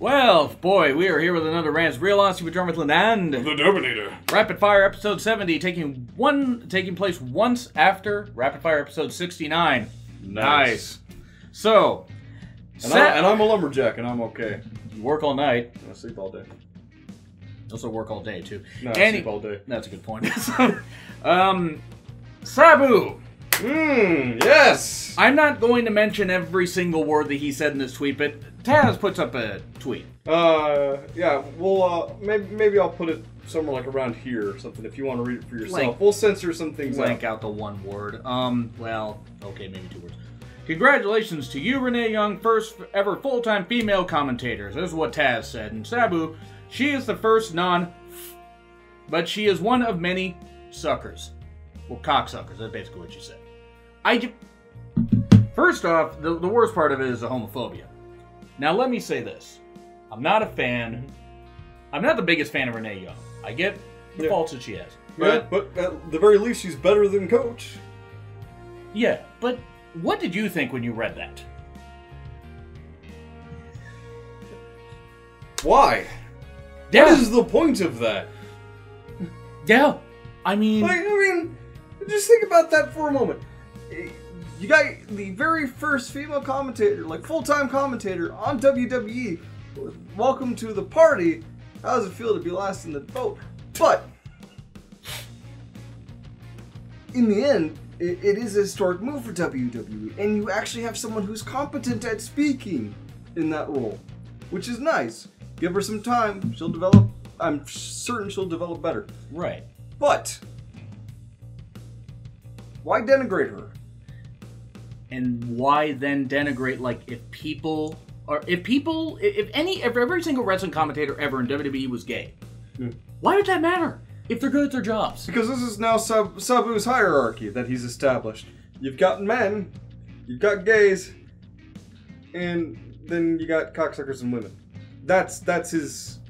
Well, boy, we are here with another Rants Real Honesty with Jonn, Ritland, and the Dominator. Rapid Fire episode 70, taking place once after Rapid Fire episode 69. Nice. So, and I'm a lumberjack, and I'm okay. You work all night. I sleep all day. Also work all day too. No, I sleep all day. That's a good point. Sabu. Yes. I'm not going to mention every single word that he said in this tweet, but Taz puts up a tweet. Yeah, we'll, maybe I'll put it somewhere like around here or something if you want to read it for yourself. We'll censor some things out. Blank out the one word. Well, okay, maybe two words. Congratulations to you, Renee Young, first ever full-time female commentators. This is what Taz said. And Sabu, she is the first but she is one of many suckers. Well, cocksuckers, that's basically what she said. First off, the worst part of it is the homophobia. Now, let me say this. I'm not a fan. I'm not the biggest fan of Renee Young. I get the faults that she has. But at the very least, she's better than Coach. Yeah, but what did you think when you read that? Why? Yeah. What is the point of that? Yeah, I mean, just think about that for a moment. You got the very first female commentator, like full-time commentator on WWE. Welcome to the party. How does it feel to be last in the boat? But in the end, it is a historic move for WWE, and you actually have someone who's competent at speaking in that role, which is nice. Give her some time, she'll develop. I'm certain she'll develop better. Right. But why denigrate her? And why then denigrate, like, if every single wrestling commentator ever in WWE was gay, why would that matter if they're good at their jobs? Because this is now Sabu's hierarchy that he's established. You've got men, you've got gays, and then you got cocksuckers and women. That's his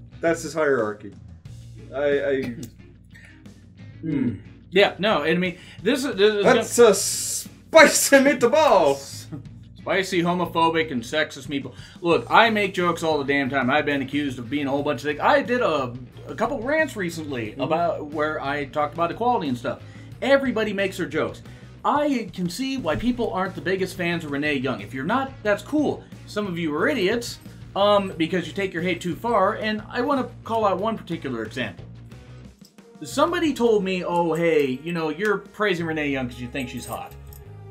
hierarchy. Yeah, no, I mean, this is that's a spicy meatballs. Spicy, homophobic, and sexist meatball. Look, I make jokes all the damn time. I've been accused of being a whole bunch of things. I did a couple rants recently about where I talked about equality and stuff. Everybody makes their jokes. I can see why people aren't the biggest fans of Renee Young. If you're not, that's cool. Some of you are idiots because you take your hate too far, and I want to call out one particular example. Somebody told me, oh, hey, you know, you're praising Renee Young because you think she's hot.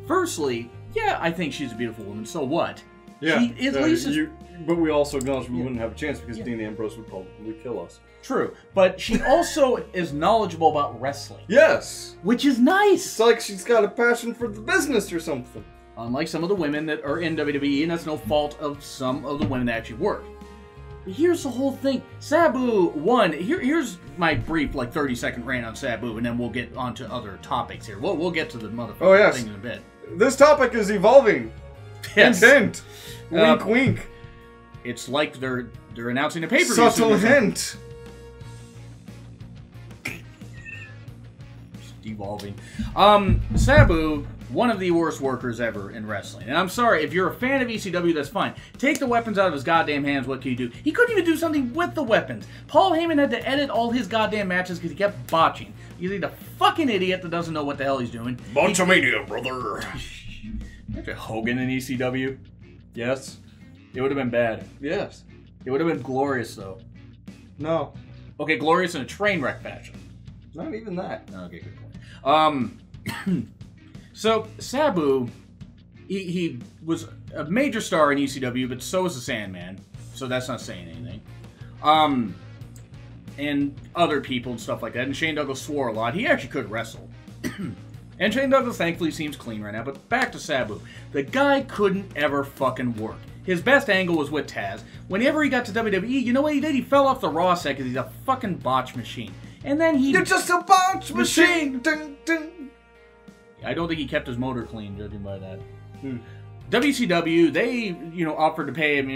Firstly, yeah, I think she's a beautiful woman, so what? Yeah, She but we also acknowledge we wouldn't have a chance because Dean Ambrose would probably kill us. True, but she also is knowledgeable about wrestling. Yes! Which is nice! It's like she's got a passion for the business or something. Unlike some of the women that are in WWE, and that's no fault of some of the women that actually work. But here's the whole thing. Sabu, here's my brief, like, 30-second rant on Sabu, and then we'll get on to other topics here. We'll get to the motherfucking thing in a bit. This topic is evolving. Yes. Hint. Wink, wink. It's like they're announcing a pay-per-view. Subtle hint. Devolving. Sabu, one of the worst workers ever in wrestling. And I'm sorry, if you're a fan of ECW, that's fine. Take the weapons out of his goddamn hands, what can you do? He couldn't even do something with the weapons. Paul Heyman had to edit all his goddamn matches because he kept botching. He's a fucking idiot that doesn't know what the hell he's doing. Botchamania, brother. Imagine Hogan in ECW. Yes. It would have been bad. Yes. It would have been glorious, though. No. Okay, glorious in a train wreck fashion. Not even that. Okay, good point. So, Sabu, he was a major star in ECW, but so was the Sandman, so that's not saying anything. And other people and stuff like that, and Shane Douglas swore a lot. He actually could wrestle. And Shane Douglas thankfully seems clean right now, but back to Sabu. The guy couldn't ever fucking work. His best angle was with Taz. Whenever he got to WWE, you know what he did? He fell off the Raw set because he's a fucking botch machine. And then he... You're just a botch machine! Ding, ding. I don't think he kept his motor clean, judging by that. WCW, they, offered to pay him,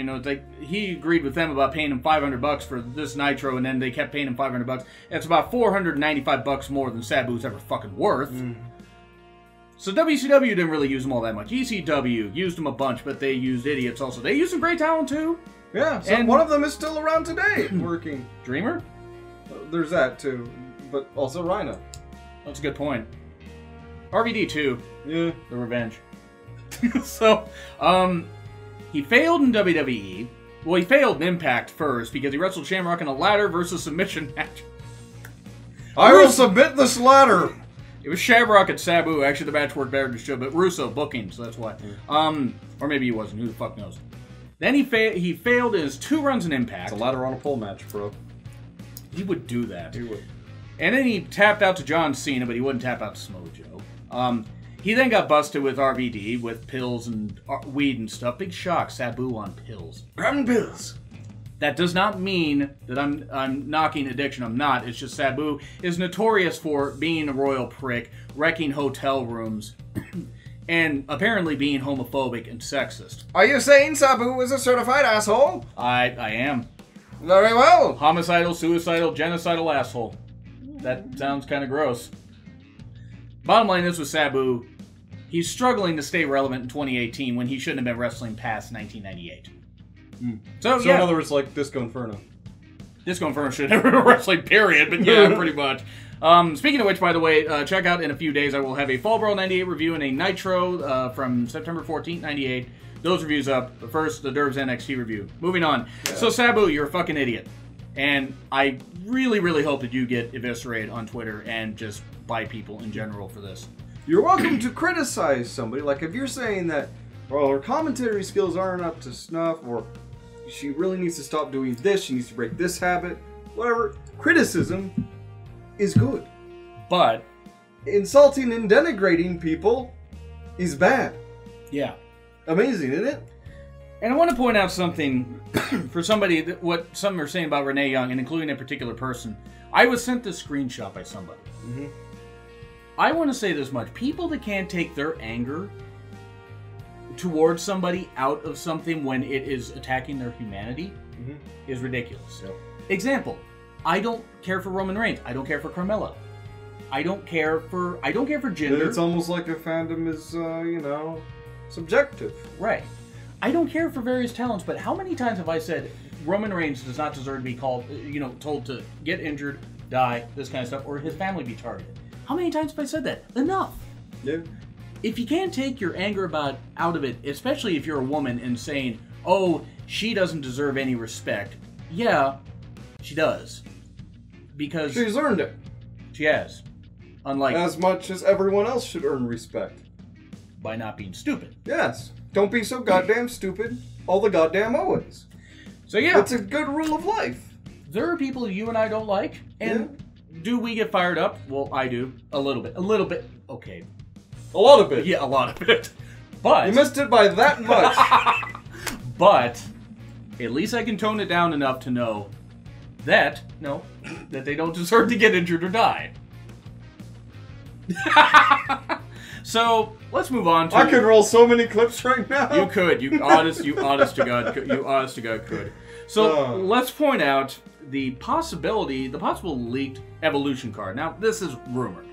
he agreed with them about paying him $500 for this Nitro, and then they kept paying him $500. That's about $495 more than Sabu's ever fucking worth. So WCW didn't really use him all that much. ECW used him a bunch, but they used idiots also. They used some great talent too. Yeah, so And- one of them is still around today, working. Dreamer? There's that too, but also Rhino. That's a good point. RVD too. Yeah. The Revenge. So, he failed in WWE. Well, he failed in Impact first because he wrestled Shamrock in a ladder versus submission match. I will submit this ladder. It was Shamrock and Sabu. Actually, the match worked better than it should, but Russo booking, so that's why. Or maybe he wasn't. Who the fuck knows? Then he failed in his 2 runs in Impact. It's a ladder on a pole match, bro. He would do that. He would. And then he tapped out to John Cena, but he wouldn't tap out to Samoa Joe. He then got busted with RVD with pills and weed and stuff. Big shock, Sabu on pills. Grabbing pills. That does not mean that I'm knocking addiction. I'm not. It's just Sabu is notorious for being a royal prick, wrecking hotel rooms, and apparently being homophobic and sexist. Are you saying Sabu is a certified asshole? I am. Very well. Homicidal, suicidal, genocidal asshole. That sounds kind of gross. Bottom line is with Sabu, he's struggling to stay relevant in 2018 when he shouldn't have been wrestling past 1998. So in other words, like Disco Inferno. Disco Inferno should have been wrestling, period, but yeah, pretty much. Speaking of which, by the way, check out in a few days, I will have a Fall Brawl 98 review and a Nitro from September 14th, 98. Those reviews up. But first, the Derbs NXT review. Moving on. Yeah. So, Sabu, you're a fucking idiot. And I really, really hope that you get eviscerated on Twitter and just by people in general for this. You're welcome to criticize somebody. Like, if you're saying that, well, her commentary skills aren't up to snuff, or she really needs to stop doing this, she needs to break this habit, whatever, criticism is good. But insulting and denigrating people is bad. Yeah. Amazing, isn't it? And I want to point out something for somebody, what some are saying about Renee Young, and including a particular person. I was sent this screenshot by somebody. Mm-hmm. I want to say this much. People that can't take their anger towards somebody out of something when it is attacking their humanity is ridiculous. Yep. Example, I don't care for Roman Reigns. I don't care for Carmella. I don't care for gender. It's almost like a fandom is, subjective. Right. I don't care for various talents, but how many times have I said Roman Reigns does not deserve to be called, told to get injured, die, this kind of stuff, or his family be targeted? How many times have I said that? Enough. Yeah. If you can't take your anger out of it, especially if you're a woman and saying, oh, she doesn't deserve any respect. Yeah, she does. Because she's earned it. She has. Unlike as much as everyone else should earn respect. By not being stupid. Yes. Don't be so goddamn stupid all the goddamn always. So yeah. It's a good rule of life. There are people you and I don't like, and do we get fired up? Well, I do. A little bit. Okay. A lot of it. Yeah, a lot of it. But you missed it by that much. But at least I can tone it down enough to know that they don't deserve to get injured or die. So let's move on to. I could roll so many clips right now. You could. You honest to God could. So let's point out the possible leaked Evolution card. Now this is rumored.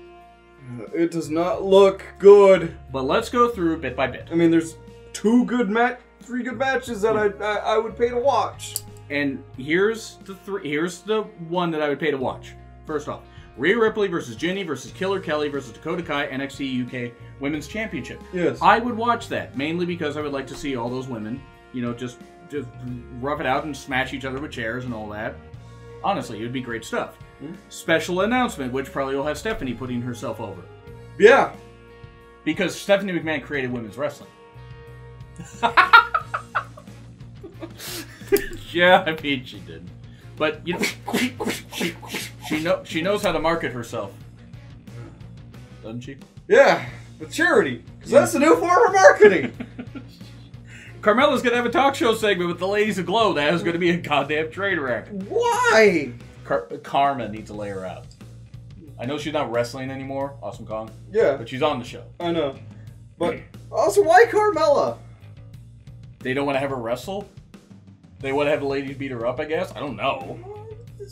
It does not look good. But let's go through bit by bit. I mean, there's 3 good matches that I would pay to watch. And here's the one that I would pay to watch. First off, Rhea Ripley versus Jinny versus Killer Kelly versus Dakota Kai NXT UK Women's Championship. Yes. I would watch that, mainly because I would like to see all those women, just rough it out and smash each other with chairs and all that. Honestly, it would be great stuff. Special announcement, which probably will have Stephanie putting herself over. Yeah. Because Stephanie McMahon created women's wrestling. Yeah, I mean, she did. But, she knows how to market herself. Doesn't she? Yeah, the charity. Because that's the new form of marketing. Carmella's going to have a talk show segment with the Ladies of Glow. That is going to be a goddamn train wreck. Why? Karma needs to lay her out. I know she's not wrestling anymore, Awesome Kong. Yeah. But she's on the show. I know. But also, why Carmella? They don't want to have her wrestle? They want to have the ladies beat her up, I guess? I don't know.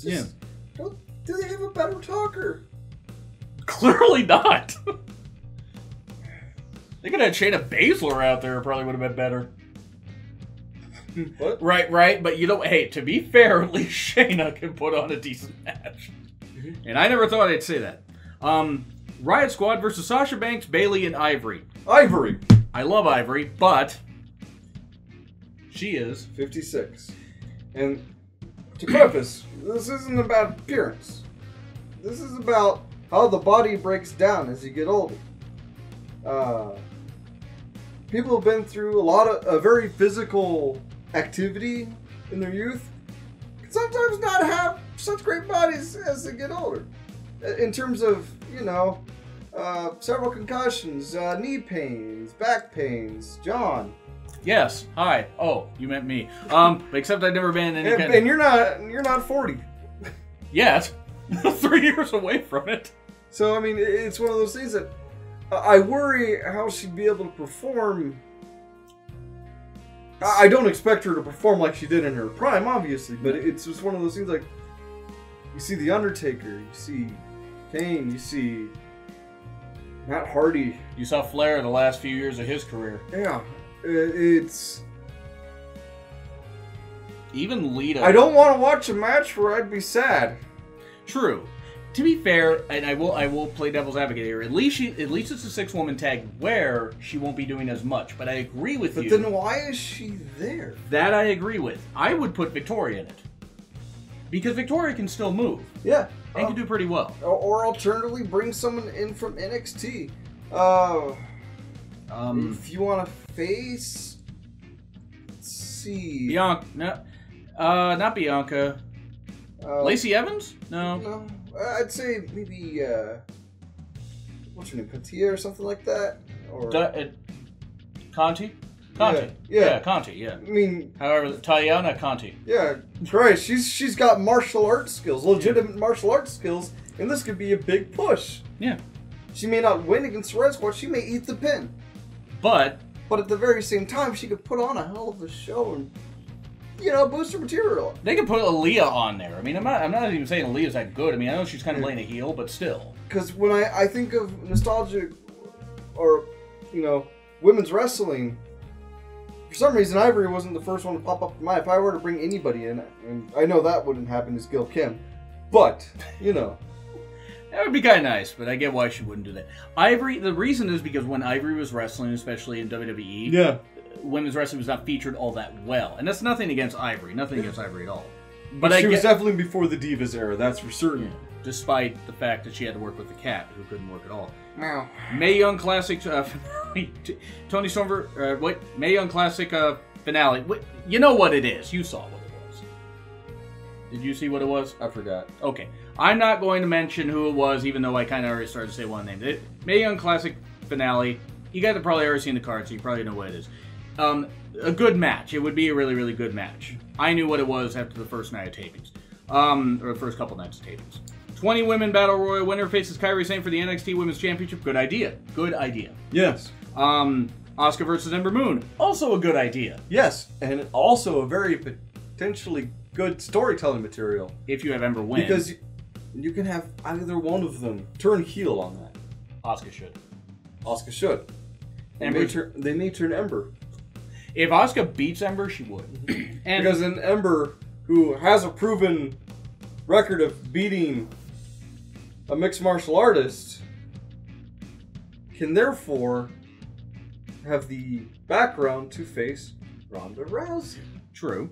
Do they have a better talker? Clearly not. They could have Shayna Baszler out there. It probably would have been better. What? Right. But you know, hey, to be fair, at least Shayna can put on a decent match. And I never thought I'd say that. Riot Squad versus Sasha Banks, Bayley, and Ivory. Ivory. I love Ivory, but she is 56. And to preface, this isn't about appearance. This is about how the body breaks down as you get older. People have been through a lot of a very physical activity in their youth. Can sometimes not have such great bodies as they get older. In terms of, you know, several concussions, knee pains, back pains. Jonn. Yes. Hi. Oh, you meant me. Except I've never been in any kind and you're not 40 yet. 3 years away from it. So I mean, it's one of those things that I worry how she'd be able to perform. I don't expect her to perform like she did in her prime, obviously, but it's just one of those things like you see The Undertaker, you see Kane, you see Matt Hardy. You saw Flair the last few years of his career. Yeah, it's... Even Lita. I don't want to watch a match where I'd be sad. True. To be fair, and I will play devil's advocate here. At least it's a 6-woman tag where she won't be doing as much. But I agree with you. But then why is she there? That I agree with. I would put Victoria in it because Victoria can still move. Yeah, and can do pretty well. Or alternatively, bring someone in from NXT. If you want to face, let's see, Bianca. No, not Bianca. Lacey Evans? No. I'd say maybe, what's her name, Katia or something like that? Or Conti? Yeah, Conti, yeah. I mean... However, Tayana Conti. Yeah, Christ, she's got martial arts skills, legitimate martial arts skills, and this could be a big push. Yeah. She may not win against Red Squad, she may eat the pin. But at the very same time, she could put on a hell of a show and... You know, booster material. They could put Aaliyah on there. I mean, I'm not even saying Aaliyah's that good. I mean, I know she's kind of playing a heel, but still. Because when I think of nostalgic, or, you know, women's wrestling, for some reason Ivory wasn't the first one to pop up in my mind. If I were to bring anybody in, and I know that wouldn't happen, is Gil Kim. But, you know. That would be kind of nice, but I get why she wouldn't do that. Ivory, the reason is because when Ivory was wrestling, especially in WWE... Yeah. Women's wrestling was not featured all that well. And that's nothing against Ivory. Nothing against Ivory at all. But she was definitely before the Divas era, that's for certain. Yeah, despite the fact that she had to work with the Cat, who couldn't work at all. Wow. Mae Young Classic... Tony Storm... Mae Young Classic finale. You know what it is. You saw what it was. Did you see what it was? I forgot. Okay. I'm not going to mention who it was, even though I kind of already started to say one name. Mae Young Classic finale. You guys have probably already seen the card, so you probably know what it is. A good match. It would be a really, really good match. I knew what it was after the first night of tapings. Or the first couple nights of tapings. 20 women battle royal winner faces Kairi Sane for the NXT Women's Championship. Good idea. Good idea. Yes. Asuka versus Ember Moon. Also a good idea. Yes, and also a very potentially good storytelling material. If you have Ember win. Because you can have either one of them turn heel on that. Asuka should. Asuka should. They may turn Ember. If Asuka beats Ember, she would. And because an Ember who has a proven record of beating a mixed martial artist can therefore have the background to face Ronda Rousey. True.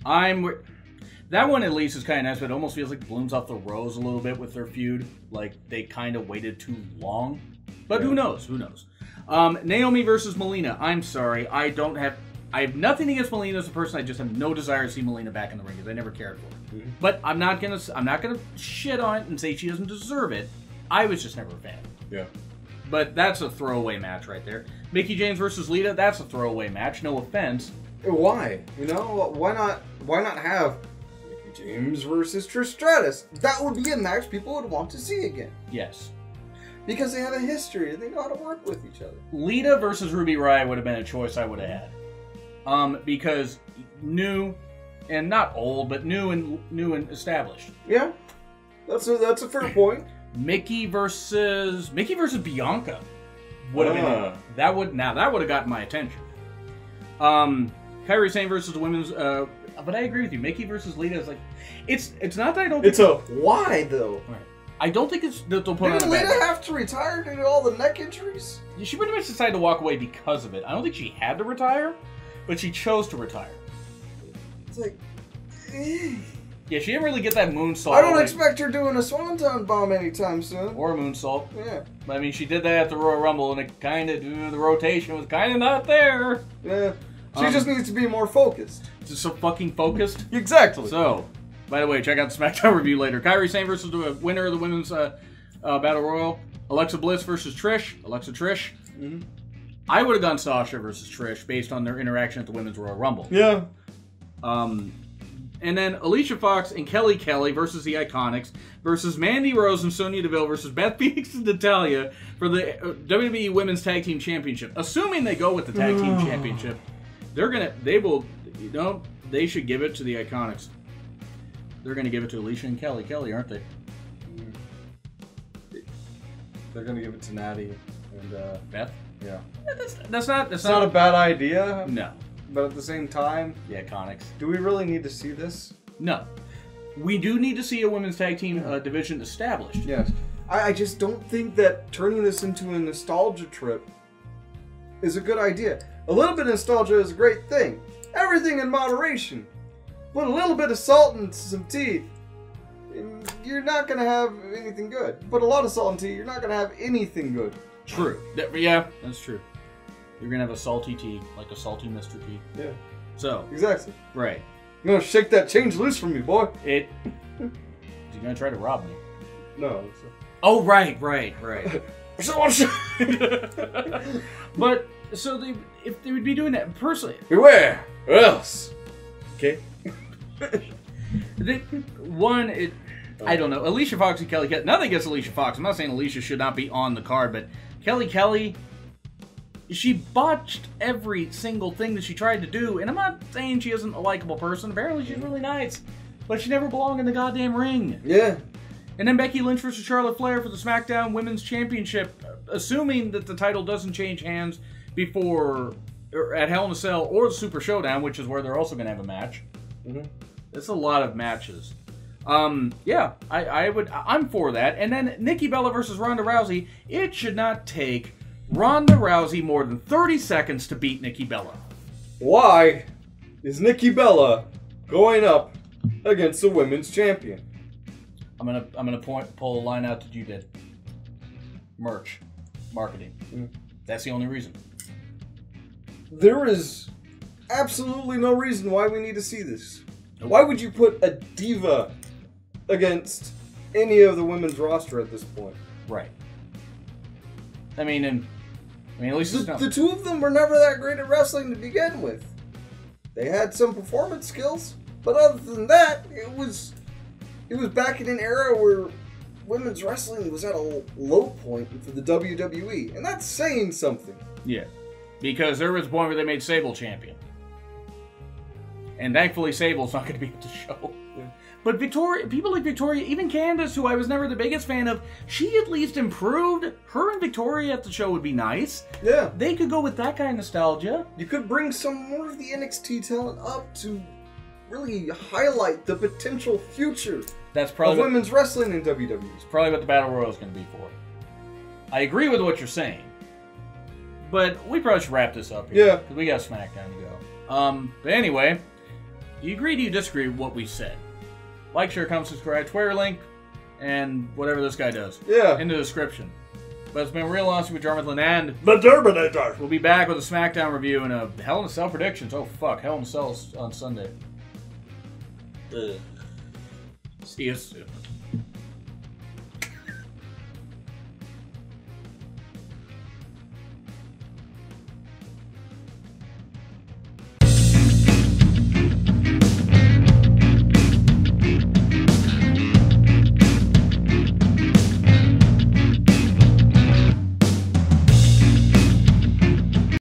That one at least is kind of nice, but it almost feels like it blooms off the rose a little bit with their feud. Like they kind of waited too long. But who knows? Who knows? Naomi versus Melina. I'm sorry. I have nothing against Melina as a person. I just have no desire to see Melina back in the ring because I never cared for her. Mm-hmm. But I'm not gonna shit on it and say she doesn't deserve it. I was just never a fan. Yeah. But that's a throwaway match right there. Mickie James versus Lita. That's a throwaway match. No offense. Why? You know, why not have Mickie James versus Trish Stratus? That would be a match people would want to see again. Yes. Because they have a history and they know how to work with each other. Lita versus Ruby Riott would have been a choice I would have had. Because new, and not old, but new and established. Yeah, that's a fair point. Mickie versus Bianca would have been that would have gotten my attention. Kairi Sane versus the women's. But I agree with you. Mickey versus Lita is like, it's not that I don't. It's a why though. Right. I don't think it's that they'll put Did on a Lita bad. have to retire due to all the neck injuries? She pretty much decided to walk away because of it. I don't think she had to retire, but she chose to retire. It's like, Yeah, she didn't really get that moonsault. I don't expect her doing a swanton bomb anytime soon. Or a moonsault. Yeah. I mean, she did that at the Royal Rumble, and it kind of, the rotation was kind of not there. Yeah. She just needs to be more focused. Just so fucking focused. Exactly. So, by the way, check out the SmackDown review later. Kairi Sane versus the winner of the women's Battle Royal. Alexa Bliss versus Trish. Alexa Trish. Mm-hmm. I would have gone Sasha versus Trish based on their interaction at the women's Royal Rumble. Yeah. And then Alicia Fox and Kelly Kelly versus the Iconics versus Mandy Rose and Sonya Deville versus Beth Phoenix and Natalya for the WWE Women's Tag Team Championship. Assuming they go with the Tag Team Championship, they should give it to the Iconics. They're gonna give it to Alicia and Kelly Kelly, aren't they? They're gonna give it to Natty and Beth. Yeah. That's not a bad idea. No. But at the same time, The Iconics. do we really need to see this? No. We do need to see a women's tag team division established. Yes. I just don't think that turning this into a nostalgia trip is a good idea. A little bit of nostalgia is a great thing. Everything in moderation. Put a little bit of salt and some tea, and you're not going to have anything good. Put a lot of salt and tea, you're not going to have anything good. True. Yeah, that's true. You're going to have a salty tea, like a salty Mr. T. Yeah. So. Exactly. Right. You're going to shake that change loose from me, boy. You're going to try to rob me. No. Oh, right. But, so if they would be doing that, personally. Beware, or else. Okay. I don't know. Alicia Fox and Kelly Kelly. Nothing against Alicia Fox. I'm not saying Alicia should not be on the card, but Kelly Kelly, she botched every single thing that she tried to do. And I'm not saying she isn't a likable person. Apparently she's really nice. But she never belonged in the goddamn ring. Yeah. And then Becky Lynch versus Charlotte Flair for the SmackDown Women's Championship. Assuming that the title doesn't change hands before at Hell in a Cell or the Super Showdown, which is where they're also going to have a match. Mm-hmm. It's a lot of matches. Yeah, I'm for that. And then Nikki Bella versus Ronda Rousey. It should not take Ronda Rousey more than 30 seconds to beat Nikki Bella. Why is Nikki Bella going up against the women's champion? I'm gonna pull a line out that you did. Merch, marketing. Mm. That's the only reason. There is absolutely no reason why we need to see this. Nope. Why would you put a diva against any of the women's roster at this point? Right. At least the two of them were never that great at wrestling to begin with. They had some performance skills, but other than that, it was back in an era where women's wrestling was at a low point for the WWE, and that's saying something. Yeah, because there was a point where they made Sable champion. And thankfully, Sable's not going to be at the show. Yeah. But people like Victoria, even Candice, who I was never the biggest fan of, she at least improved. Her and Victoria at the show would be nice. Yeah. They could go with that kind of nostalgia. You could bring some more of the NXT talent up to really highlight the potential future of women's wrestling in WWE. It's probably what the Battle Royal is going to be for. I agree with what you're saying. But we probably should wrap this up here. Yeah. Because we got SmackDown to go. But anyway... Do you agree or do you disagree with what we said? Like, share, comment, subscribe, Twitter link, and whatever this guy does. Yeah. In the description. But it's been Real Honesty with Jonn Ritland and the Terminator. We'll be back with a SmackDown review and a Hell in a Cell predictions. Oh, fuck. Hell in a Cell on Sunday. See you soon.